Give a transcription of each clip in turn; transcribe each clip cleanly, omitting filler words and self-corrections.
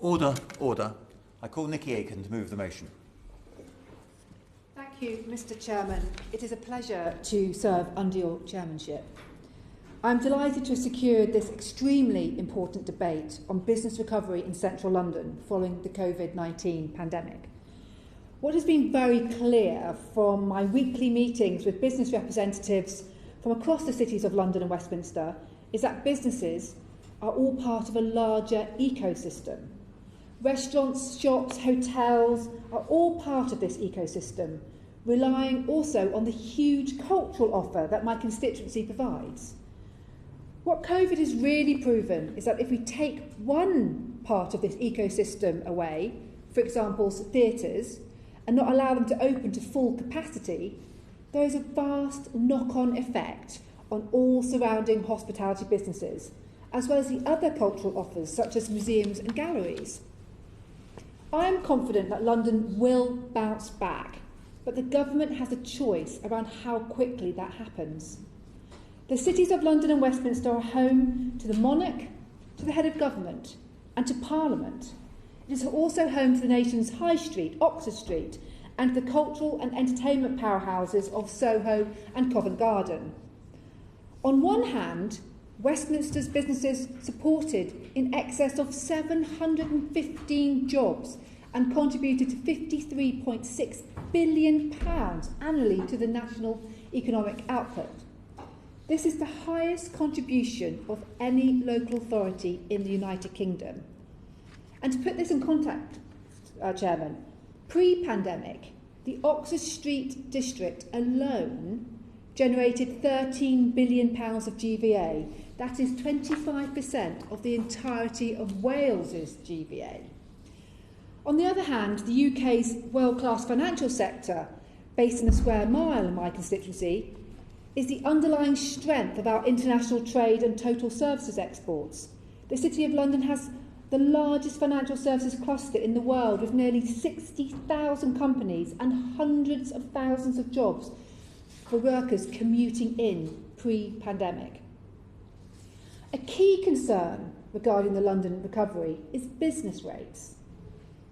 Order, order. I call Nickie Aiken to move the motion. Thank you, Mr. Chairman. It is a pleasure to serve under your chairmanship. I'm delighted to have secured this extremely important debate on business recovery in central London following the COVID-19 pandemic. What has been very clear from my weekly meetings with business representatives from across the cities of London and Westminster is that businesses are all part of a larger ecosystem. Restaurants, shops, hotels are all part of this ecosystem, relying also on the huge cultural offer that my constituency provides. What COVID has really proven is that if we take one part of this ecosystem away, for example, theatres, and not allow them to open to full capacity, there is a vast knock-on effect on all surrounding hospitality businesses, as well as the other cultural offers such as museums and galleries. I am confident that London will bounce back, but the government has a choice around how quickly that happens. The cities of London and Westminster are home to the monarch, to the head of government, and to Parliament. It is also home to the nation's High Street, Oxford Street, and the cultural and entertainment powerhouses of Soho and Covent Garden. On one hand, Westminster's businesses supported in excess of 715 jobs and contributed to £53.6 billion annually to the national economic output. This is the highest contribution of any local authority in the United Kingdom. And to put this in context, Chairman, pre-pandemic, the Oxford Street district alone generated £13 billion of GVA. That is 25% of the entirety of Wales's GVA. On the other hand, the UK's world-class financial sector, based in a square mile in my constituency, is the underlying strength of our international trade and total services exports. The City of London has the largest financial services cluster in the world, with nearly 60,000 companies and hundreds of thousands of jobs for workers commuting in pre-pandemic. A key concern regarding the London recovery is business rates.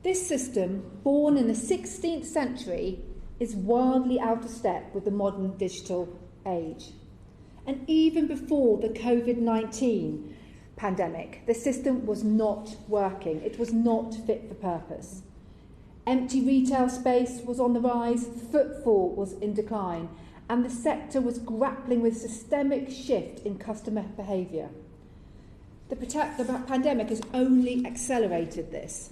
This system, born in the 16th century, is wildly out of step with the modern digital age. And even before the COVID-19 pandemic, the system was not working. It was not fit for purpose. Empty retail space was on the rise, footfall was in decline, and the sector was grappling with systemic shift in customer behaviour. The pandemic has only accelerated this.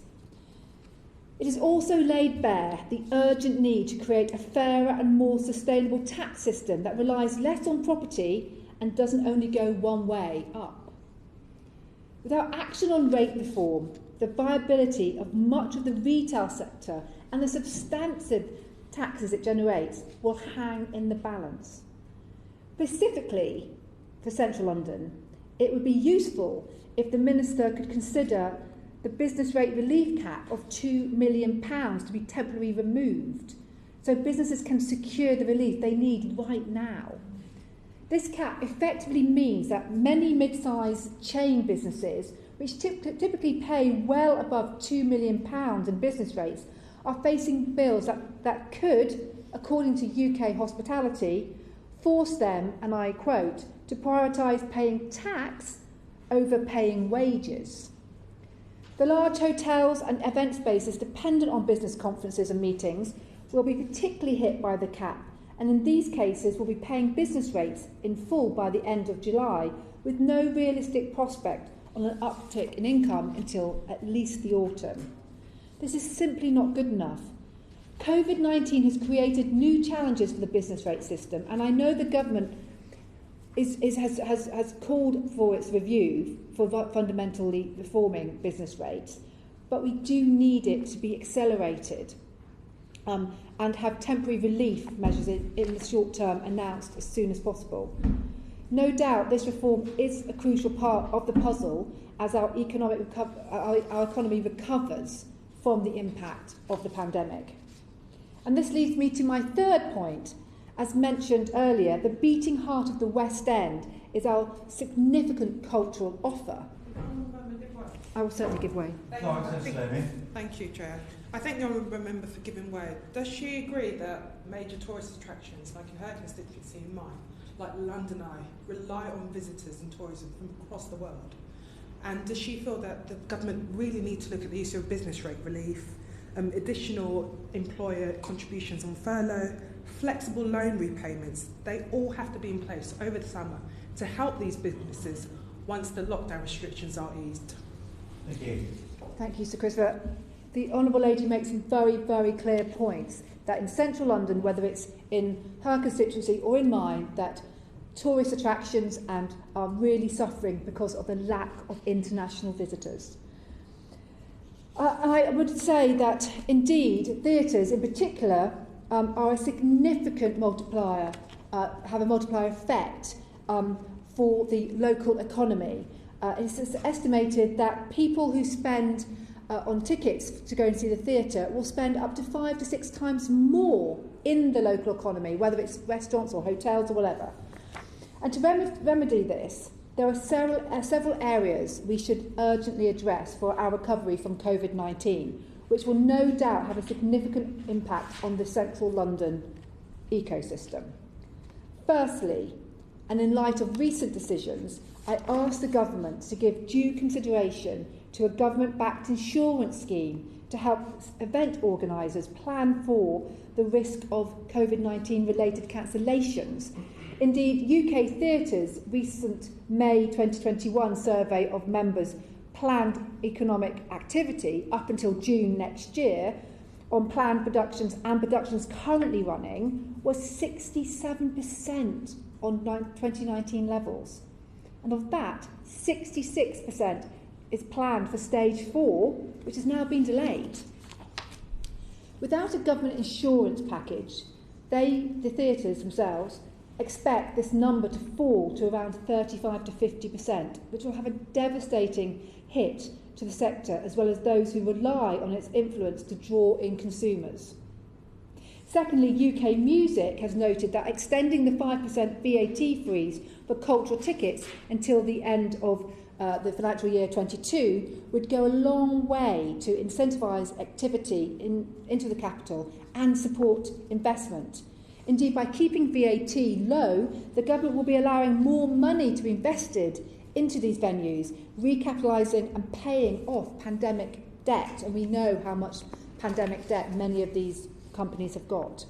It has also laid bare the urgent need to create a fairer and more sustainable tax system that relies less on property and doesn't only go one way, up. Without action on rate reform, the viability of much of the retail sector and the substantive taxes it generates will hang in the balance. Specifically for central London, it would be useful if the Minister could consider the business rate relief cap of £2 million to be temporarily removed, so businesses can secure the relief they need right now. This cap effectively means that many mid-sized chain businesses, which typically pay well above £2 million in business rates, are facing bills that could, according to UK hospitality, force them, and I quote, to prioritise paying tax over paying wages. The large hotels and event spaces dependent on business conferences and meetings will be particularly hit by the cap, and in these cases will be paying business rates in full by the end of July, with no realistic prospect on an uptick in income until at least the autumn. This is simply not good enough. COVID-19 has created new challenges for the business rate system, and I know the government has called for its review for fundamentally reforming business rates, but we do need it to be accelerated and have temporary relief measures in the short term announced as soon as possible. No doubt this reform is a crucial part of the puzzle as our economy recovers from the impact of the pandemic. And this leads me to my third point. As mentioned earlier, the beating heart of the West End is our significant cultural offer. I will certainly give way. Thank you, Chair. I thank the honourable member for giving way. Does she agree that major tourist attractions, like in her constituency and mine, like London Eye, rely on visitors and tourism from across the world? And does she feel that the government really needs to look at the issue of business rate relief, additional employer contributions on furlough, flexible loan repayments? They all have to be in place over the summer to help these businesses once the lockdown restrictions are eased. Thank you. Thank you, Sir Christopher. The Honourable Lady makes some very, very clear points that in central London, whether it's in her constituency or in mine, that tourist attractions are really suffering because of the lack of international visitors. I would say that indeed theatres in particular are a significant multiplier, have a multiplier effect for the local economy. It's estimated that people who spend on tickets to go and see the theatre will spend up to 5 to 6 times more in the local economy, whether it's restaurants or hotels or whatever. And to remedy this, there are several areas we should urgently address for our recovery from COVID-19, which will no doubt have a significant impact on the central London ecosystem. Firstly, and in light of recent decisions, I ask the government to give due consideration to a government-backed insurance scheme to help event organisers plan for the risk of COVID-19 related cancellations. Indeed, UK Theatre's recent May 2021 survey of members' planned economic activity up until June next year on planned productions and productions currently running was 67% on 2019 levels. And of that, 66% is planned for stage 4, which has now been delayed. Without a government insurance package, the theatres themselves, expect this number to fall to around 35 to 50%, which will have a devastating hit to the sector, as well as those who rely on its influence to draw in consumers. Secondly, UK Music has noted that extending the 5% VAT freeze for cultural tickets until the end of the financial year 22 would go a long way to incentivise activity into the capital and support investment. Indeed, by keeping VAT low, the government will be allowing more money to be invested into these venues, recapitalising and paying off pandemic debt. And we know how much pandemic debt many of these companies have got.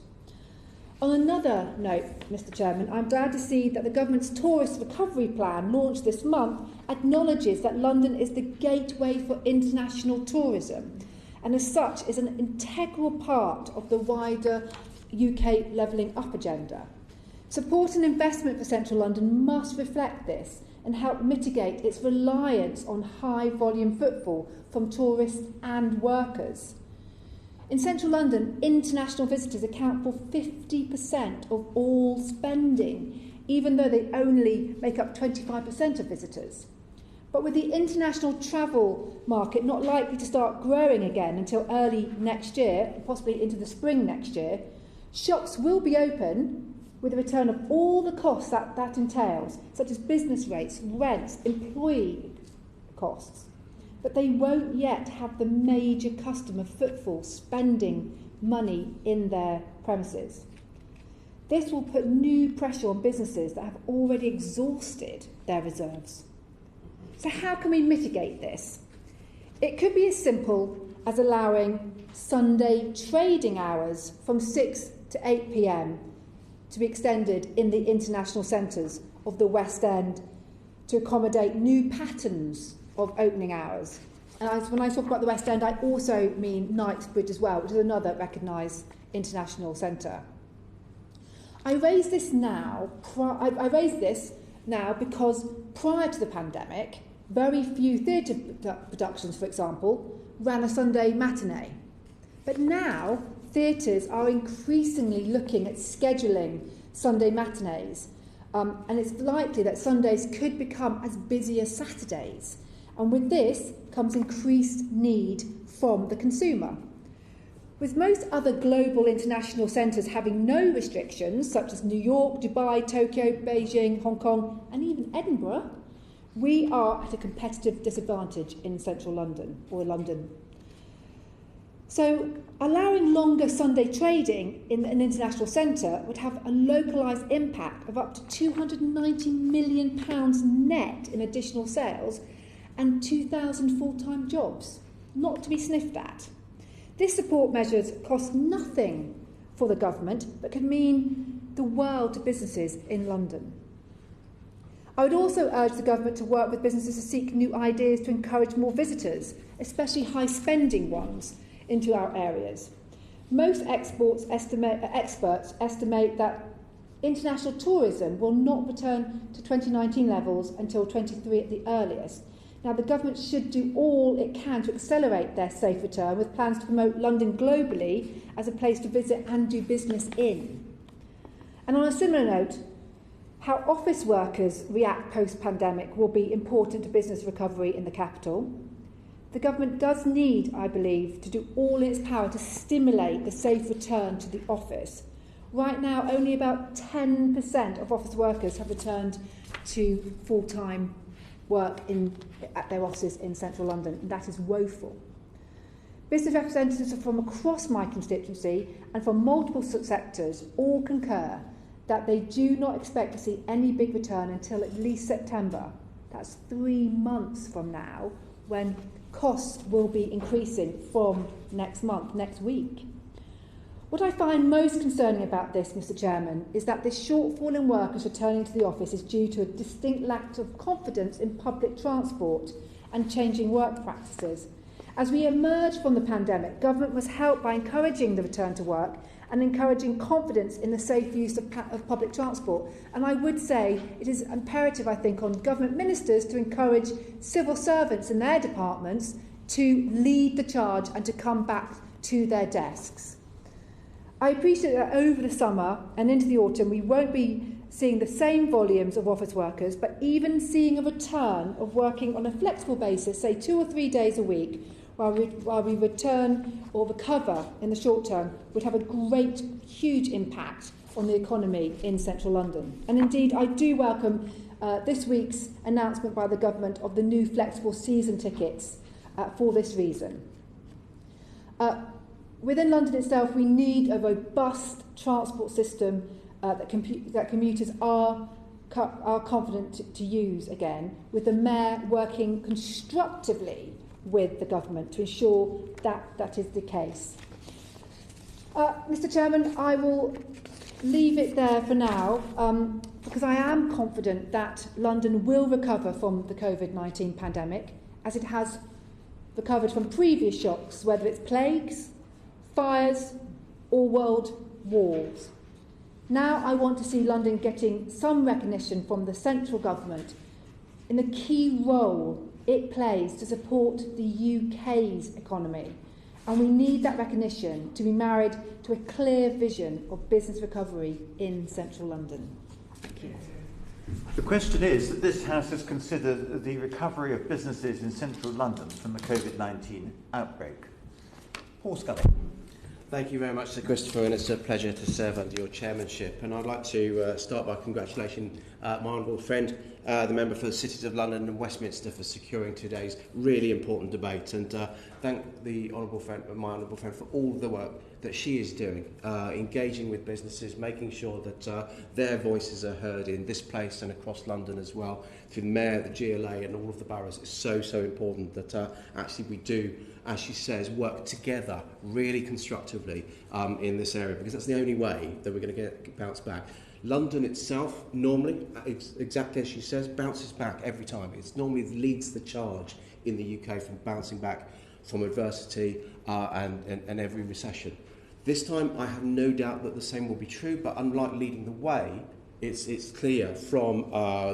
On another note, Mr Chairman, I'm glad to see that the government's tourist recovery plan launched this month acknowledges that London is the gateway for international tourism and as such is an integral part of the wider UK levelling up agenda. Support and investment for central London must reflect this and help mitigate its reliance on high volume footfall from tourists and workers. In central London, international visitors account for 50% of all spending, even though they only make up 25% of visitors. But with the international travel market not likely to start growing again until early next year, possibly into the spring next year, shops will be open with the return of all the costs that entails, such as business rates, rents, employee costs. But they won't yet have the major customer footfall spending money in their premises. This will put new pressure on businesses that have already exhausted their reserves. So how can we mitigate this? It could be as simple as allowing Sunday trading hours from 6 to 8 p.m. to be extended in the international centres of the West End to accommodate new patterns of opening hours. And when I talk about the West End, I also mean Knightsbridge as well, which is another recognised international centre. I raise this now because prior to the pandemic, very few theatre productions, for example, ran a Sunday matinee. But now, theatres are increasingly looking at scheduling Sunday matinees, and it's likely that Sundays could become as busy as Saturdays. And with this comes increased need from the consumer. With most other global international centres having no restrictions, such as New York, Dubai, Tokyo, Beijing, Hong Kong, and even Edinburgh, We are at a competitive disadvantage in central London, or London. So allowing longer Sunday trading in an international centre would have a localised impact of up to £290 million net in additional sales and 2,000 full-time jobs, not to be sniffed at. This support measures cost nothing for the government, but can mean the world to businesses in London. I would also urge the government to work with businesses to seek new ideas to encourage more visitors, especially high-spending ones, into our areas. Most experts estimate that international tourism will not return to 2019 levels until 23 at the earliest. Now, the government should do all it can to accelerate their safe return, with plans to promote London globally as a place to visit and do business in. And on a similar note, how office workers react post-pandemic will be important to business recovery in the capital. The government does need, I believe, to do all in its power to stimulate the safe return to the office. Right now, only about 10% of office workers have returned to full-time work at their offices in central London, and that is woeful. Business representatives from across my constituency and from multiple sectors all concur that they do not expect to see any big return until at least September. That's 3 months from now, when costs will be increasing from next week. What I find most concerning about this, Mr Chairman, is that this shortfall in workers returning to the office is due to a distinct lack of confidence in public transport and changing work practices. As we emerge from the pandemic, government must help by encouraging the return to work and encouraging confidence in the safe use of public transport. And I would say it is imperative, I think, on government ministers to encourage civil servants in their departments to lead the charge and to come back to their desks. I appreciate that over the summer and into the autumn we won't be seeing the same volumes of office workers, but even seeing a return of working on a flexible basis, say 2 or 3 days a week, while we return or recover in the short term, would have a great, huge impact on the economy in central London. And indeed, I do welcome this week's announcement by the government of the new flexible season tickets for this reason. Within London itself, we need a robust transport system that commuters are confident to use again, with the Mayor working constructively with the government to ensure that that is the case. Mr Chairman, I will leave it there for now because I am confident that London will recover from the COVID-19 pandemic, as it has recovered from previous shocks, whether it's plagues, fires or world wars. Now I want to see London getting some recognition from the central government in the key role it plays to support the UK's economy. And we need that recognition to be married to a clear vision of business recovery in central London. Thank you. The question is that this House has considered the recovery of businesses in central London from the COVID-19 outbreak. Paul Scully. Thank you very much, Sir Christopher, and it's a pleasure to serve under your chairmanship. And I'd like to start by congratulating my honourable friend, the member for the Cities of London and Westminster, for securing today's really important debate, and thank the honourable friend, my honourable friend, for all the work that she is doing, engaging with businesses, making sure that their voices are heard in this place and across London as well, through the Mayor, the GLA and all of the boroughs. It's so important that actually we do, as she says, work together really constructively in this area, because that's the only way that we're going to get bounce back. London itself, normally, exactly as she says, bounces back every time. It normally leads the charge in the UK from bouncing back from adversity and every recession. This time, I have no doubt that the same will be true, but unlike leading the way, it's clear from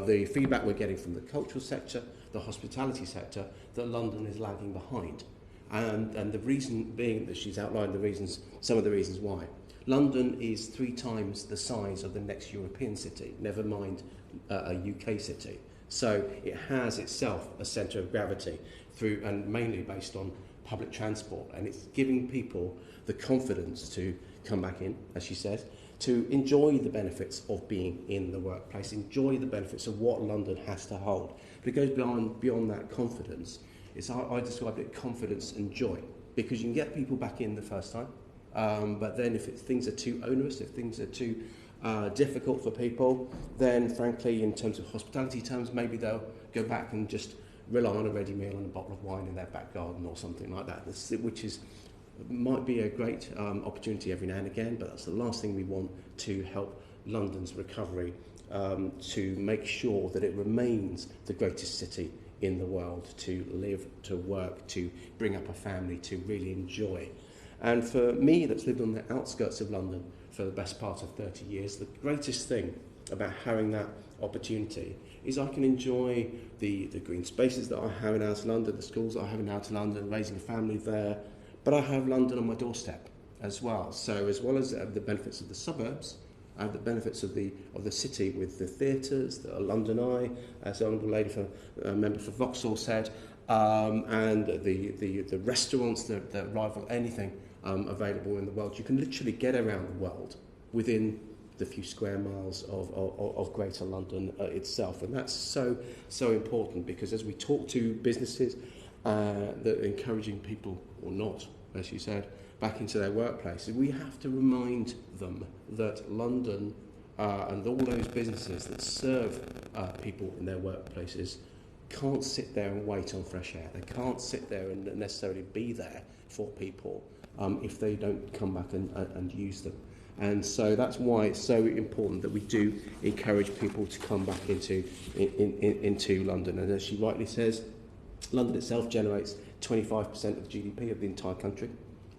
the feedback we're getting from the cultural sector, the hospitality sector, that London is lagging behind. And the reason being that she's outlined the reasons, some of the reasons why. London is 3 times the size of the next European city, never mind a UK city. So it has itself a centre of gravity through, and mainly based on public transport, and it's giving people the confidence to come back in, as she says, to enjoy the benefits of being in the workplace, enjoy the benefits of what London has to hold. But it goes beyond that confidence. I describe it confidence and joy, because you can get people back in the first time, but then if things are too onerous, if things are too difficult for people, then frankly, in terms of hospitality terms, maybe they'll go back and just rely on a ready meal and a bottle of wine in their back garden or something like that, which might be a great opportunity every now and again, but that's the last thing we want to help London's recovery, to make sure that it remains the greatest city in the world to live, to work, to bring up a family, to really enjoy. And for me, that's lived on the outskirts of London for the best part of 30 years, the greatest thing about having that opportunity is I can enjoy the green spaces that I have in outer London, the schools that I have in outer London, raising a family there, but I have London on my doorstep as well. So as well as the benefits of the suburbs, I have the benefits of the city with the theatres, the London Eye, as the Honourable Lady Member for Vauxhall said, and the restaurants that rival anything available in the world. You can literally get around the world within the few square miles of Greater London itself, and that's so important, because as we talk to businesses that are encouraging people, or not, as you said, back into their workplaces, we have to remind them that London and all those businesses that serve people in their workplaces can't sit there and wait on fresh air. They can't sit there and necessarily be there for people if they don't come back and use them. And so that's why it's so important that we do encourage people to come back into London. And as she rightly says, London itself generates 25% of the GDP of the entire country,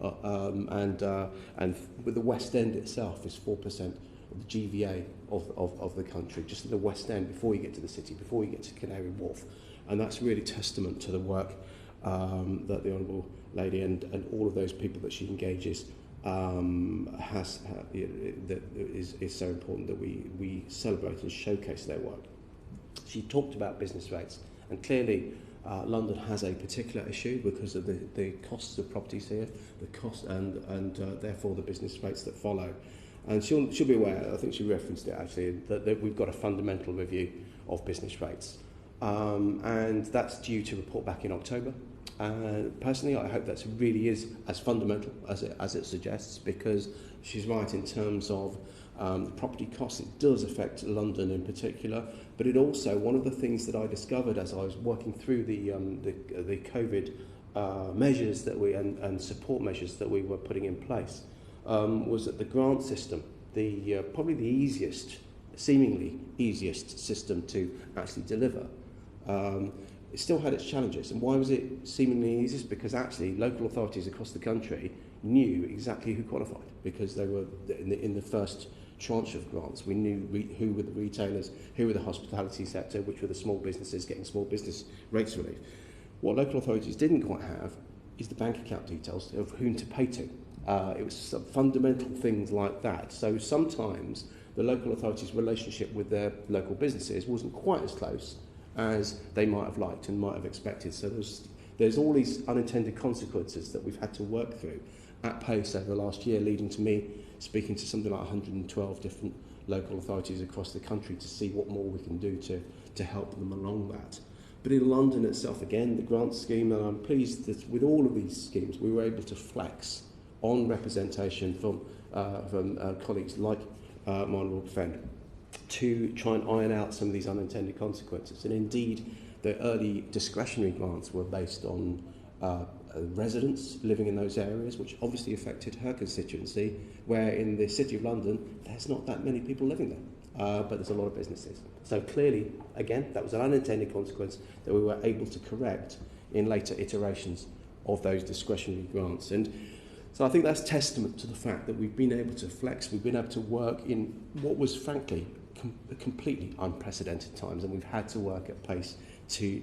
and with the West End itself is 4% of the GVA of the country, just in the West End before you get to the city, before you get to Canary Wharf. And that's really testament to the work that the Honourable Lady and all of those people that she engages is so important that we celebrate and showcase their work. She talked about business rates, and clearly London has a particular issue because of the costs of properties here, the cost and therefore the business rates that follow. And she'll be aware, I think she referenced it actually, that we've got a fundamental review of business rates, and that's due to report back in October. Personally, I hope that really is as fundamental as it suggests, because she's right in terms of property costs. It does affect London in particular, but it also, one of the things that I discovered as I was working through the COVID measures that and support measures that we were putting in place, was that the grant system, probably the seemingly easiest system to actually deliver, it still had its challenges. And why was it seemingly easiest? Because actually local authorities across the country knew exactly who qualified, because they were in the first tranche of grants. We knew who were the retailers, who were the hospitality sector, which were the small businesses getting small business rates relief. What local authorities didn't quite have is the bank account details of whom to pay to. It was some fundamental things like that. So sometimes the local authorities' relationship with their local businesses wasn't quite as close as they might have liked and might have expected. So there's all these unintended consequences that we've had to work through at pace over the last year, leading to me speaking to something like 112 different local authorities across the country to see what more we can do to help them along that. But in London itself, again, the grant scheme, and I'm pleased that with all of these schemes we were able to flex on representation from colleagues like my Honourable Friend, to try and iron out some of these unintended consequences. And indeed, the early discretionary grants were based on residents living in those areas, which obviously affected her constituency, where in the City of London, there's not that many people living there, but there's a lot of businesses. So clearly, again, that was an unintended consequence that we were able to correct in later iterations of those discretionary grants. And so I think that's testament to the fact that we've been able to flex, we've been able to work in what was frankly completely unprecedented times, and we've had to work at pace to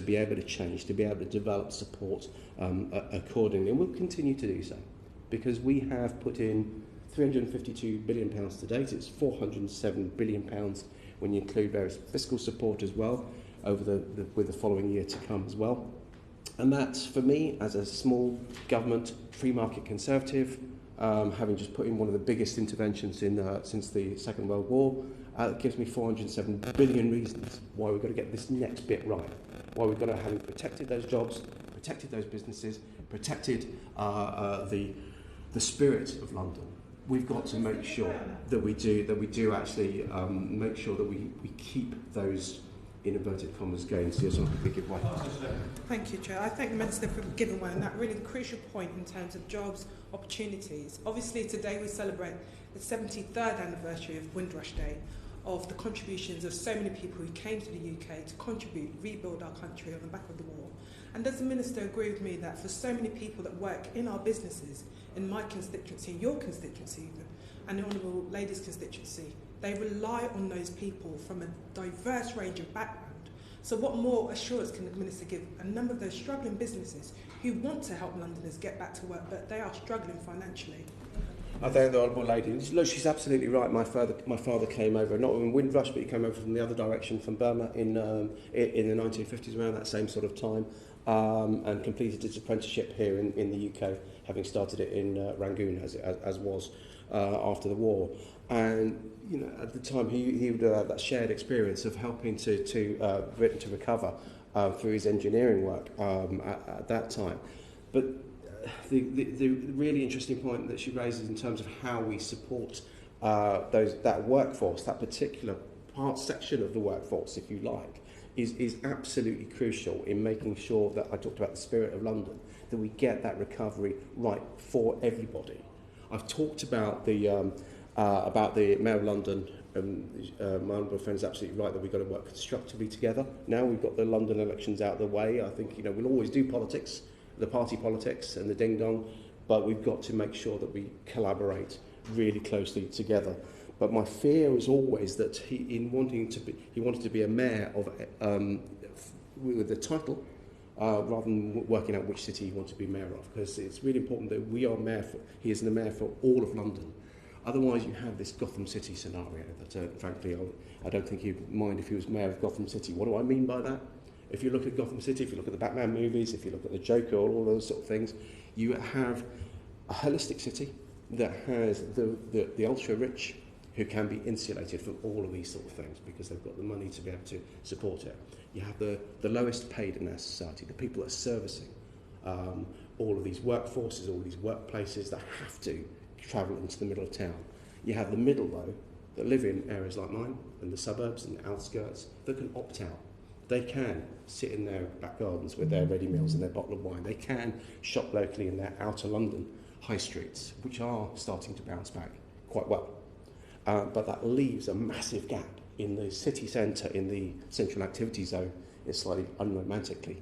be able to change, to be able to develop support accordingly, and we'll continue to do so, because we have put in £352 billion to date. It's £407 billion when you include various fiscal support as well over with the following year to come as well. And that's, for me, as a small government free market conservative, having just put in one of the biggest interventions since the Second World War. It gives me 407 billion reasons why we've got to get this next bit right, why we've got to have protected those jobs, protected those businesses, protected the spirit of London. We've got to make sure that we do actually make sure that we keep those, in inverted commas, gains. Yes, I'll give way. Thank you, Chair. I thank the Minister for giving way on that really crucial point in terms of jobs, opportunities. Obviously, today we celebrate the 73rd anniversary of Windrush Day, of the contributions of so many people who came to the UK to contribute, rebuild our country on the back of the war. And does the Minister agree with me that for so many people that work in our businesses, in my constituency, your constituency even, and the Honourable Lady's constituency, they rely on those people from a diverse range of background? So what more assurance can the Minister give a number of those struggling businesses who want to help Londoners get back to work, but they are struggling financially? I thank the Honourable Lady. Look, she's absolutely right. My father came over, not in Windrush, but he came over from the other direction, from Burma, in the 1950s, around that same sort of time, and completed his apprenticeship here in the UK, having started it in Rangoon, as was after the war. And you know, at the time, he would have that shared experience of helping to Britain to recover through his engineering work at that time. But the really interesting point that she raises in terms of how we support that workforce, that particular section of the workforce, if you like, is absolutely crucial in making sure that, I talked about the spirit of London, that we get that recovery right for everybody. I've talked about the Mayor of London. My honourable friend is absolutely right that we've got to work constructively together. Now we've got the London elections out of the way. I think we'll always do politics, the party politics and the ding-dong, but we've got to make sure that we collaborate really closely together. But my fear was always that he wanted to be a mayor with the title, rather than working out which city he wanted to be mayor of, because it's really important that he is the mayor for all of London. Otherwise, you have this Gotham City scenario that, frankly, I don't think he'd mind if he was mayor of Gotham City. What do I mean by that? If you look at Gotham City, if you look at the Batman movies, if you look at the Joker, all those sort of things, you have a holistic city that has the ultra-rich who can be insulated from all of these sort of things because they've got the money to be able to support it. You have the lowest paid in our society, the people that are servicing all of these workforces, all these workplaces that have to travel into the middle of town. You have the middle, though, that live in areas like mine and the suburbs and the outskirts that can opt out. They can sit in their back gardens with their ready meals and their bottle of wine. They can shop locally in their outer London high streets, which are starting to bounce back quite well. But that leaves a massive gap in the city centre, in the central activity zone. It's slightly unromantically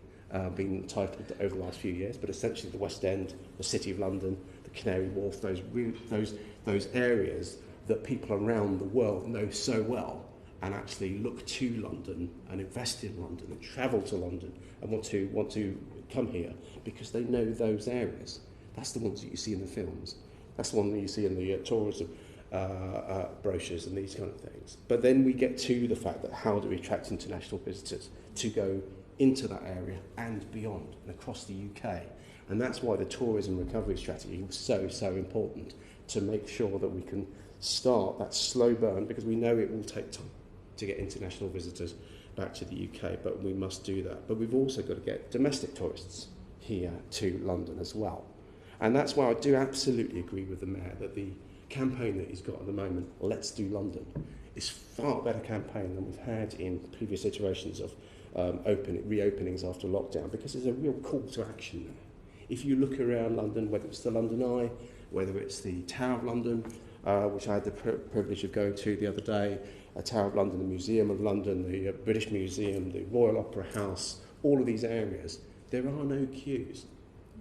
been titled over the last few years, but essentially the West End, the City of London, the Canary Wharf, those areas that people around the world know so well and actually look to London and invest in London and travel to London and want to come here because they know those areas. That's the ones that you see in the films. That's the one that you see in the tourism brochures and these kind of things. But then we get to the fact that how do we attract international visitors to go into that area and beyond and across the UK. And that's why the tourism recovery strategy was so important, to make sure that we can start that slow burn, because we know it will take time to get international visitors back to the UK, but we must do that. But we've also got to get domestic tourists here to London as well. And that's why I do absolutely agree with the Mayor that the campaign that he's got at the moment, Let's Do London, is far better campaign than we've had in previous iterations of reopenings after lockdown, because there's a real call to action there. If you look around London, whether it's the London Eye, whether it's the Tower of London, which I had the privilege of going to the other day, Tower of London, the Museum of London, the British Museum, the Royal Opera House, all of these areas, there are no queues.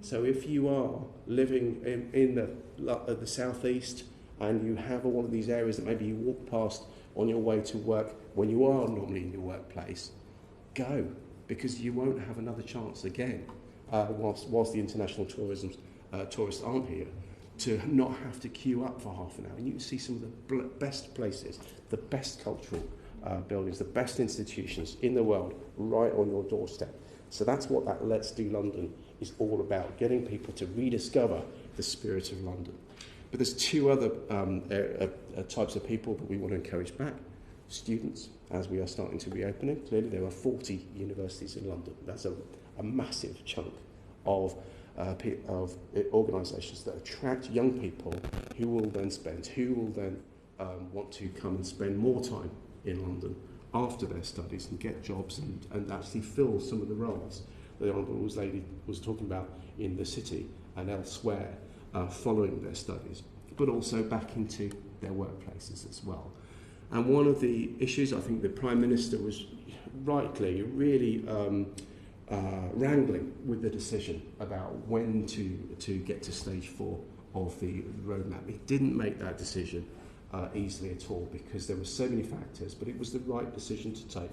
So if you are living in the southeast and you have all of these areas that maybe you walk past on your way to work when you are normally in your workplace, go, because you won't have another chance again whilst the international tourists aren't here, to not have to queue up for half an hour. And you can see some of the best places, the best cultural buildings, the best institutions in the world right on your doorstep. So that's what that Let's Do London is all about, getting people to rediscover the spirit of London. But there's two other types of people that we want to encourage back. Students, as we are starting to reopen it. Clearly there are 40 universities in London. That's a massive chunk of organisations that attract young people who will then want to come and spend more time in London after their studies and get jobs and actually fill some of the roles the Honourable Lady was talking about in the city and elsewhere following their studies, but also back into their workplaces as well. And one of the issues, I think the Prime Minister was rightly really wrangling with the decision about when to get to stage 4 of the roadmap. He didn't make that decision easily at all because there were so many factors, but it was the right decision to take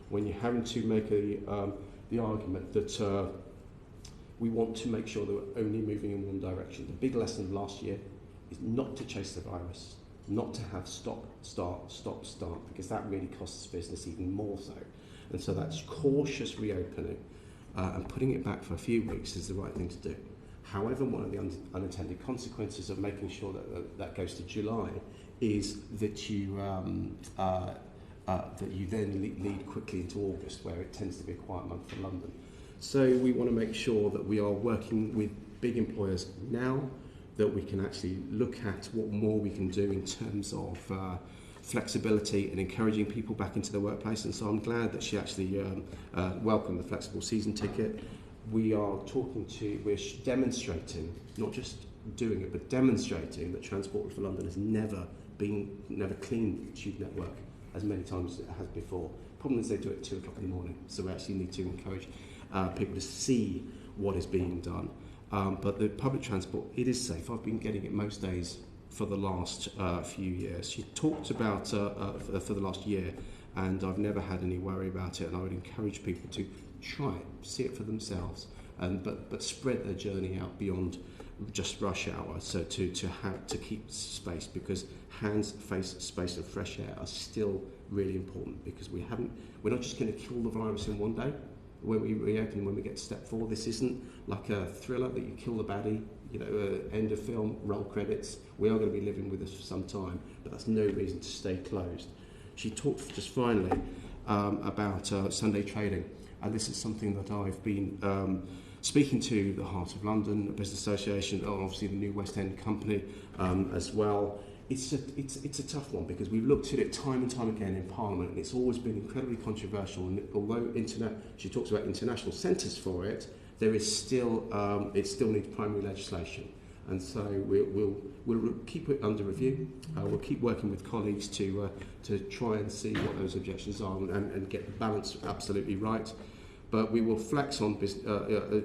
when you're having to make the argument that we want to make sure that we're only moving in one direction. The big lesson last year is not to chase the virus, not to have stop, start, because that really costs business even more so. And so that's cautious reopening and putting it back for a few weeks is the right thing to do. However, one of the unintended consequences of making sure that goes to July is that you then lead quickly into August, where it tends to be a quiet month for London. So we want to make sure that we are working with big employers now, that we can actually look at what more we can do in terms of flexibility and encouraging people back into the workplace. And so I'm glad that she actually welcomed the flexible season ticket. We're demonstrating, not just doing it, but demonstrating that Transport for London has never cleaned the tube network as many times as it has before. The problem is they do it at 2 o'clock in the morning, so we actually need to encourage people to see what is being done. But the public transport, it is safe. I've been getting it most days for the last few years. She talked about for the last year, and I've never had any worry about it, and I would encourage people to try it, see it for themselves, but spread their journey out beyond just rush hour, so to keep space, because hands, face, space and fresh air are still really important, because we're not just going to kill the virus in one day when we reopen, when we get to step 4. This isn't like a thriller that you kill the baddie, end of film, roll credits. We are going to be living with this for some time, but that's no reason to stay closed. She talked just finally about Sunday trading, and this is something that I've been speaking to the Heart of London Business Association, and obviously the new West End company as well. It's a tough one, because we've looked at it time and time again in Parliament, and it's always been incredibly controversial. And although she talks about international centres for it, there is still it still needs primary legislation, and so we'll keep it under review. We'll keep working with colleagues to try and see what those objections are and get the balance absolutely right. But we will flex on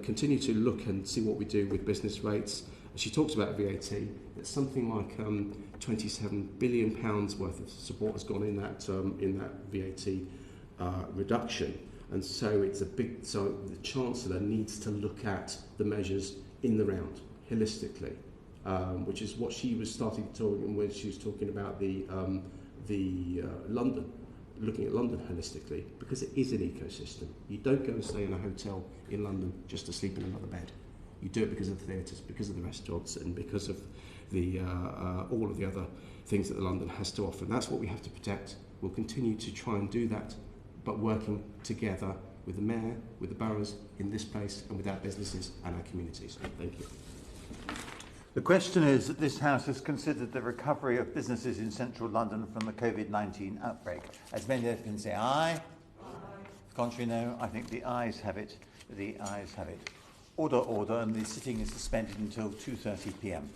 continue to look and see what we do with business rates. She talks about VAT. It's something like £27 billion worth of support has gone in that VAT reduction, and so it's a big. So the Chancellor needs to look at the measures in the round holistically, which is what she was starting to talk when she was talking about the London. Looking at London holistically, because it is an ecosystem. You don't go and stay in a hotel in London just to sleep in another bed. You do it because of the theatres, because of the restaurants, and because of the all of the other things that London has to offer. And that's what we have to protect. We'll continue to try and do that, but working together with the Mayor, with the boroughs in this place, and with our businesses and our communities. Thank you. The question is that this House has considered the recovery of businesses in central London from the COVID-19 outbreak. As many of you can say aye. Contrary, no. I think the ayes have it. The ayes have it. Order, order, and the sitting is suspended until 2:30 p.m.